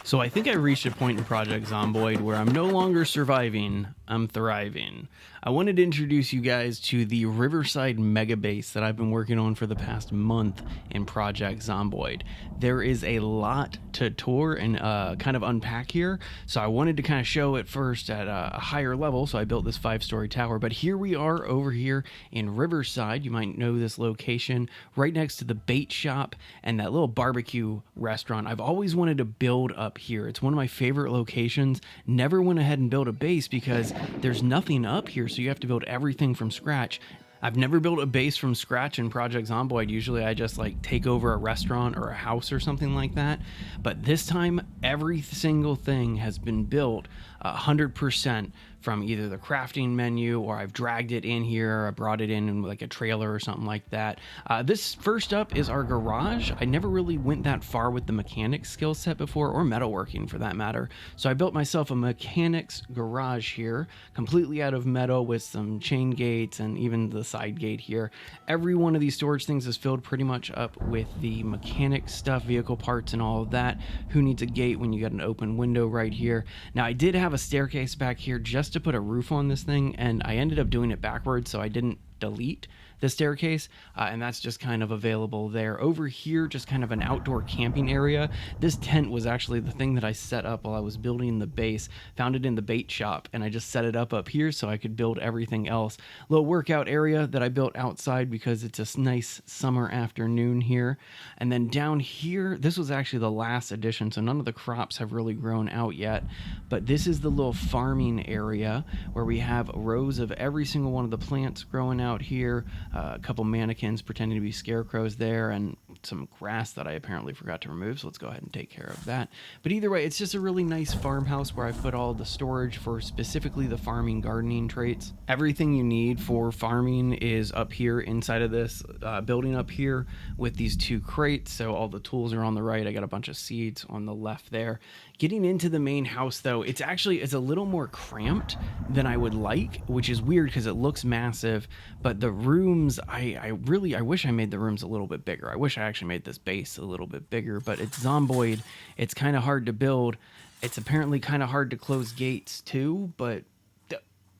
So I think I reached a point in Project Zomboid where I'm no longer surviving, I'm thriving. I wanted to introduce you guys to the Riverside mega base that I've been working on for the past month in Project Zomboid. There is a lot to tour and kind of unpack here, so I wanted to kind of show it first at a higher level, so I built this 5-story tower. But here we are over here in Riverside. You might know this location, right next to the bait shop and that little barbecue restaurant. I've always wanted to build up here. It's one of my favorite locations. Never went ahead and built a base because there's nothing up here, so you have to build everything from scratch. I've never built a base from scratch in Project Zomboid. Usually I just like take over a restaurant or a house or something like that. But this time, every single thing has been built 100% from either the crafting menu, or I've dragged it in here, or I brought it in like a trailer or something like that. This first up is our garage. I never really went that far with the mechanics skill set before, or metalworking for that matter. So I built myself a mechanics garage here, completely out of metal with some chain gates and even the side gate here. Every one of these storage things is filled pretty much up with the mechanic stuff, vehicle parts and all of that. Who needs a gate when you got an open window right here? Now I did have a staircase back here just to put a roof on this thing, and I ended up doing it backwards, so I didn't delete the staircase, and that's just kind of available there. Over here, just kind of an outdoor camping area. This tent was actually the thing that I set up while I was building the base. Found it in the bait shop, and I just set it up here so I could build everything else. Little workout area that I built outside because it's a nice summer afternoon here. And then down here, this was actually the last addition, so none of the crops have really grown out yet, but this is the little farming area where we have rows of every single one of the plants growing out here. A couple mannequins pretending to be scarecrows there, and some grass that I apparently forgot to remove, so let's go ahead and take care of that. But either way, it's just a really nice farmhouse where I've put all the storage for specifically the farming gardening traits. Everything you need for farming is up here inside of this building up here with these 2 crates, so all the tools are on the right. I got a bunch of seeds on the left there. Getting into the main house though, it's a little more cramped than I would like, which is weird because it looks massive, but the rooms, I wish I made the rooms a little bit bigger. I wish I actually made this base a little bit bigger, but it's Zomboid. It's kind of hard to build. It's apparently kind of hard to close gates too, but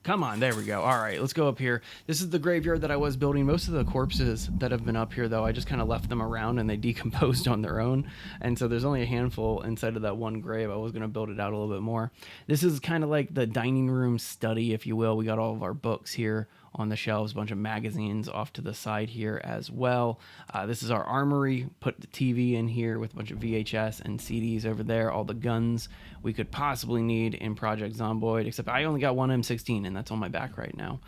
come on, there we go. All right, let's go up here. This is the graveyard that I was building. Most of the corpses that have been up here, though, I just kind of left them around and they decomposed on their own. And so there's only a handful inside of that one grave. I was going to build it out a little bit more. This is kind of like the dining room study, if you will. We got all of our books here on the shelves, a bunch of magazines off to the side here as well. This is our armory. Put the TV in here with a bunch of VHS and CDs over there. All the guns we could possibly need in Project Zomboid, except I only got one M16 and that's on my back right now.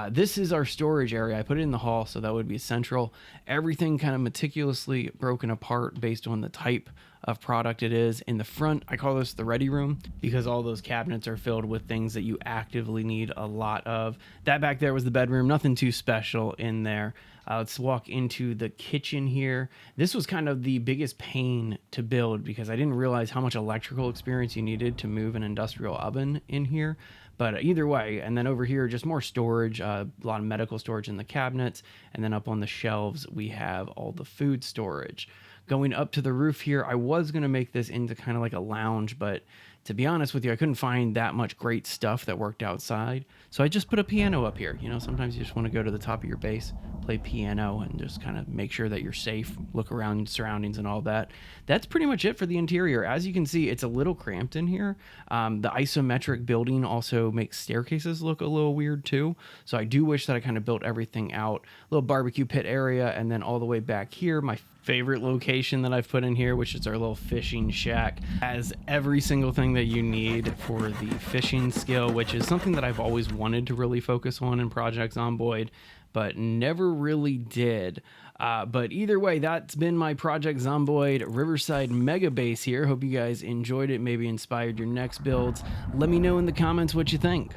This is our storage area. I put it in the hall, so that would be central. Everything kind of meticulously broken apart based on the type of product it is. In the front, I call this the ready room because all those cabinets are filled with things that you actively need a lot of. That back there was the bedroom, nothing too special in there. Let's walk into the kitchen here. This was kind of the biggest pain to build because I didn't realize how much electrical experience you needed to move an industrial oven in here. But either way, and then over here, just more storage, a lot of medical storage in the cabinets. And then up on the shelves, we have all the food storage. Going up to the roof here, I was going to make this into kind of like a lounge, but to be honest with you, I couldn't find that much great stuff that worked outside. So I just put a piano up here. You know, sometimes you just want to go to the top of your base, play piano, and just kind of make sure that you're safe, look around surroundings and all that. That's pretty much it for the interior. As you can see, it's a little cramped in here. The isometric building also makes staircases look a little weird too. So I do wish that I kind of built everything out. Little barbecue pit area, and then all the way back here, my favorite location that I've put in here, which is our little fishing shack, has every single thing that you need for the fishing skill, which is something that I've always wanted to really focus on in Project Zomboid, but never really did. But either way, that's been my Project Zomboid Riverside mega base here. Hope you guys enjoyed it, maybe inspired your next builds. Let me know in the comments what you think.